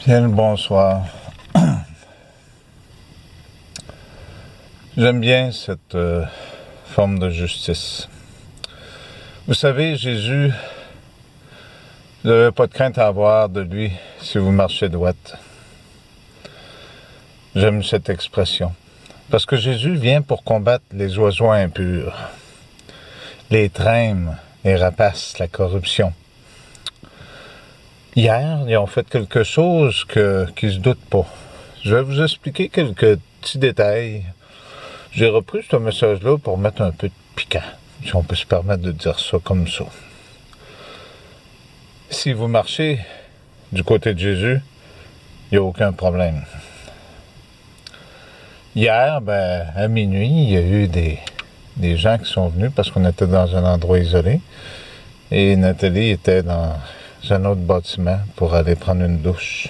Bien le bonsoir. J'aime bien cette forme de justice. Vous savez, Jésus, vous n'avez pas de crainte à avoir de lui si vous marchez droite. J'aime cette expression. Parce que Jésus vient pour combattre les oiseaux impurs, les traînes, les rapaces, la corruption. Hier, ils ont fait quelque chose qui ne se doute pas. Je vais vous expliquer quelques petits détails. J'ai repris ce message-là pour mettre un peu de piquant, si on peut se permettre de dire ça comme ça. Si vous marchez du côté de Jésus, il n'y a aucun problème. Hier, à minuit, il y a eu des gens qui sont venus parce qu'on était dans un endroit isolé. Et Nathalie était dans un autre bâtiment pour aller prendre une douche.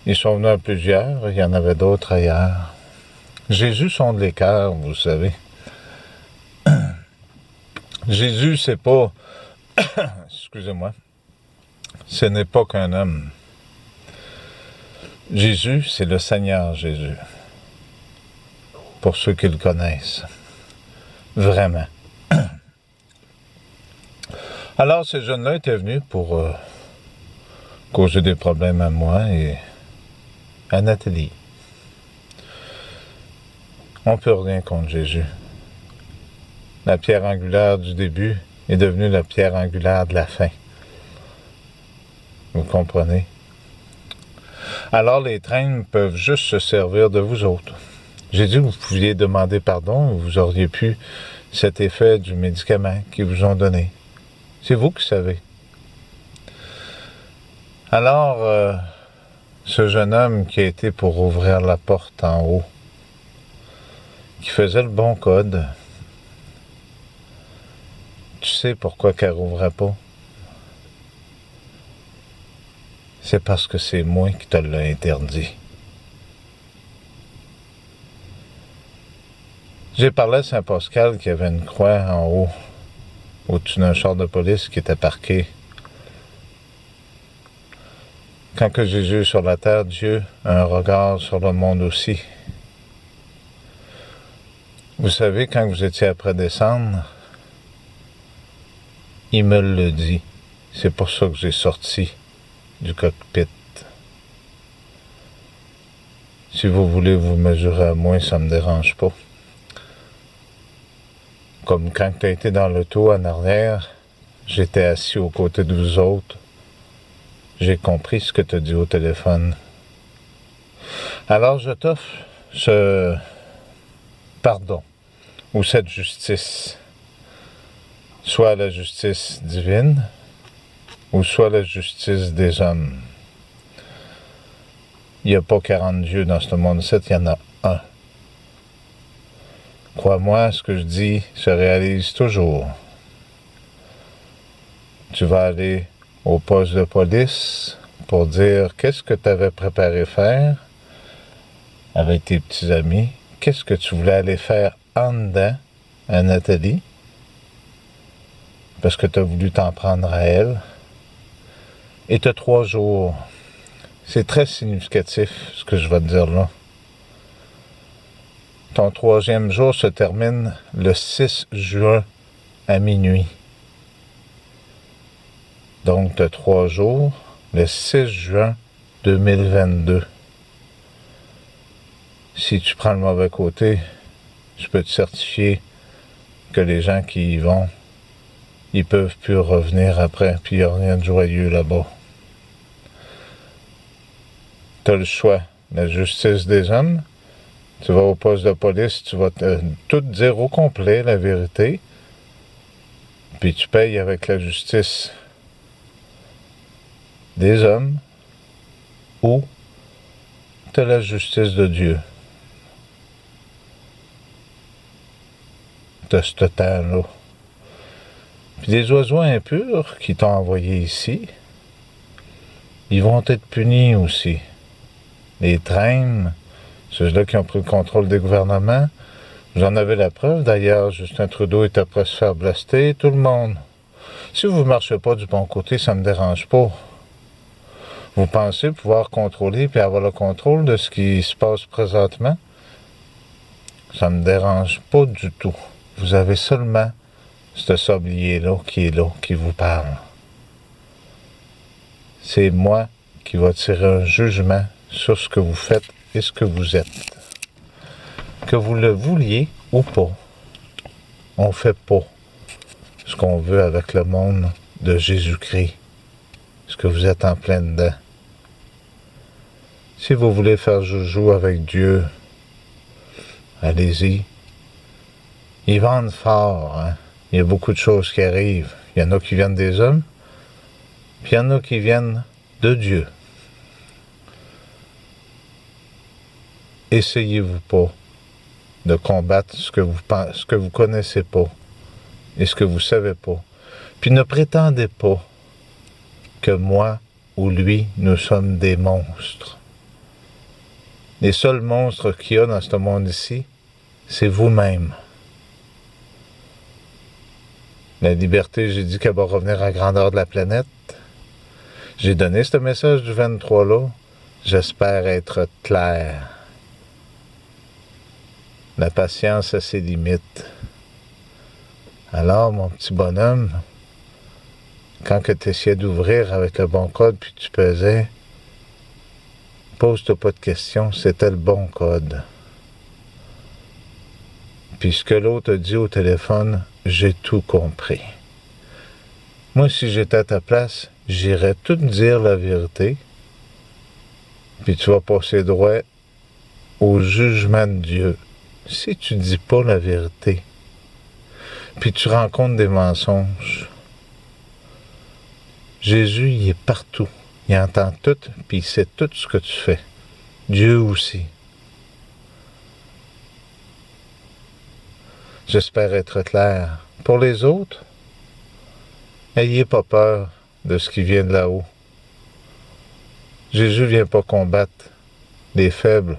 Ils sont venus à plusieurs, il y en avait d'autres ailleurs. Jésus sonde les cœurs, vous savez. Jésus, c'est pas... Excusez-moi. Ce n'est pas qu'un homme. Jésus, c'est le Seigneur Jésus. Pour ceux qui le connaissent. Vraiment. Alors, ces jeunes-là étaient venus pour causer des problèmes à moi et à Nathalie. On ne peut rien contre Jésus. La pierre angulaire du début est devenue la pierre angulaire de la fin. Vous comprenez? Alors, les traînes peuvent juste se servir de vous autres. J'ai dit que vous pouviez demander pardon, vous auriez pu cet effet du médicament qu'ils vous ont donné. C'est vous qui savez. Alors, ce jeune homme qui a été pour ouvrir la porte en haut, qui faisait le bon code, tu sais pourquoi qu'elle rouvrait pas? C'est parce que c'est moi qui te l'ai interdit. J'ai parlé à Saint-Pascal qui avait une croix en haut, au-dessus d'un char de police qui était parqué. Quand que Jésus est sur la terre, Dieu a un regard sur le monde aussi. Vous savez, quand vous étiez après descendre, il me le dit. C'est pour ça que j'ai sorti du cockpit. Si vous voulez vous mesurer à moi, ça me dérange pas. Comme quand tu as été dans l'auto en arrière, j'étais assis aux côtés de vous autres. J'ai compris ce que tu as dit au téléphone. Alors je t'offre ce pardon ou cette justice. Soit la justice divine ou soit la justice des hommes. Il n'y a pas 40 dieux dans ce monde-ci, il y en a un. Crois-moi, ce que je dis se réalise toujours. Tu vas aller au poste de police pour dire qu'est-ce que tu avais préparé faire avec tes petits amis, qu'est-ce que tu voulais aller faire en dedans à Nathalie, parce que tu as voulu t'en prendre à elle, et tu as 3 jours. C'est très significatif ce que je vais te dire là. Ton 3e jour se termine le 6 juin à minuit. Donc, tu as 3 jours, le 6 juin 2022. Si tu prends le mauvais côté, je peux te certifier que les gens qui y vont, ils peuvent plus revenir après, puis il n'y a rien de joyeux là-bas. Tu as le choix. La justice des hommes, tu vas au poste de police, tu vas tout dire au complet, la vérité, puis tu payes avec la justice des hommes, ou tu as la justice de Dieu. Tu as ce temps-là. Puis les oiseaux impurs qui t'ont envoyé ici, ils vont être punis aussi. Les traînes, ceux-là qui ont pris le contrôle des gouvernements, vous en avez la preuve d'ailleurs, Justin Trudeau est après se faire blaster, tout le monde. Si vous ne marchez pas du bon côté, ça ne me dérange pas. Vous pensez pouvoir contrôler puis avoir le contrôle de ce qui se passe présentement? Ça ne me dérange pas du tout. Vous avez seulement ce sablier-là, qui vous parle. C'est moi qui va tirer un jugement sur ce que vous faites et ce que vous êtes. Que vous le vouliez ou pas, on ne fait pas ce qu'on veut avec le monde de Jésus-Christ. Ce que vous êtes en plein dedans. Si vous voulez faire joujou avec Dieu, allez-y. Ils vendent fort, hein? Il y a beaucoup de choses qui arrivent. Il y en a qui viennent des hommes, puis il y en a qui viennent de Dieu. Essayez-vous pas de combattre ce que vous connaissez pas et ce que vous savez pas. Puis ne prétendez pas que moi ou lui, nous sommes des monstres. Les seuls monstres qu'il y a dans ce monde ici, c'est vous-même. La liberté, j'ai dit qu'elle va revenir à la grandeur de la planète. J'ai donné ce message du 23-là. J'espère être clair. La patience a ses limites. Alors, mon petit bonhomme, quand tu essayais d'ouvrir avec le bon code puis tu pesais, pose-toi pas de questions, c'était le bon code. Puis ce que l'autre a dit au téléphone, j'ai tout compris. Moi, si j'étais à ta place, j'irais tout dire la vérité, puis tu vas passer droit au jugement de Dieu. Si tu dis pas la vérité, puis tu rencontres des mensonges, Jésus, il est partout. Il entend tout, puis il sait tout ce que tu fais. Dieu aussi. J'espère être clair. Pour les autres, n'ayez pas peur de ce qui vient de là-haut. Jésus ne vient pas combattre les faibles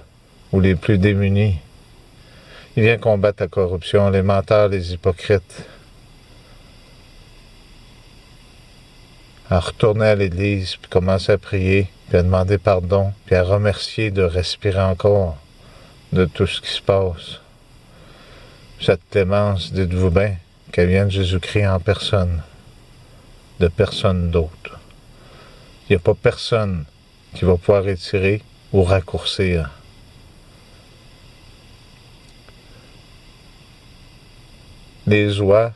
ou les plus démunis. Il vient combattre la corruption, les menteurs, les hypocrites. À retourner à l'église, puis commencer à prier, puis à demander pardon, puis à remercier de respirer encore de tout ce qui se passe. Cette clémence, dites-vous bien, qu'elle vient de Jésus-Christ en personne, de personne d'autre. Il n'y a pas personne qui va pouvoir étirer ou raccourcir. Les oies,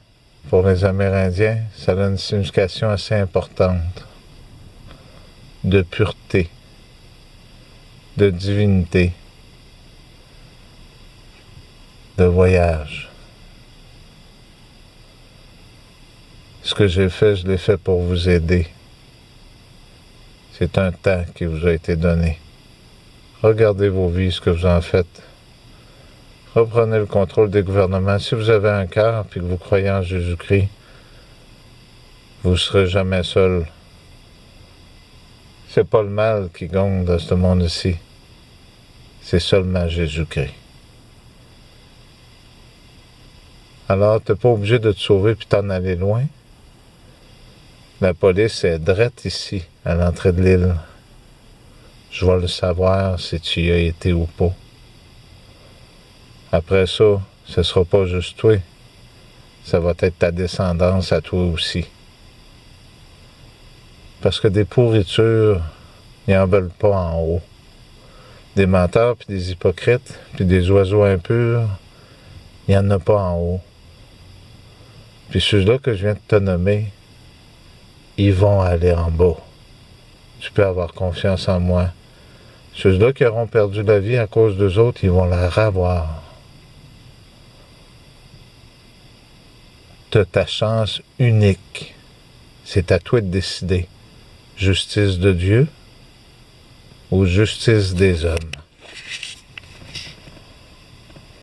pour les Amérindiens, ça a une signification assez importante de pureté, de divinité, de voyage. Ce que j'ai fait, je l'ai fait pour vous aider. C'est un temps qui vous a été donné. Regardez vos vies, ce que vous en faites. Reprenez le contrôle des gouvernements. Si vous avez un cœur et que vous croyez en Jésus-Christ, vous ne serez jamais seul. C'est pas le mal qui gagne dans ce monde-ci. C'est seulement Jésus-Christ. Alors, tu n'es pas obligé de te sauver puis t'en aller loin. La police est drette ici, à l'entrée de l'île. Je vais le savoir si tu y as été ou pas. Après ça, ce ne sera pas juste toi. Ça va être ta descendance à toi aussi. Parce que des pourritures, ils n'en veulent pas en haut. Des menteurs, puis des hypocrites, puis des oiseaux impurs, il n'y en a pas en haut. Puis ceux-là que je viens de te nommer, ils vont aller en bas. Tu peux avoir confiance en moi. Ceux-là qui auront perdu la vie à cause d'eux autres, ils vont la revoir. Tu as ta chance unique. C'est à toi de décider. Justice de Dieu ou justice des hommes.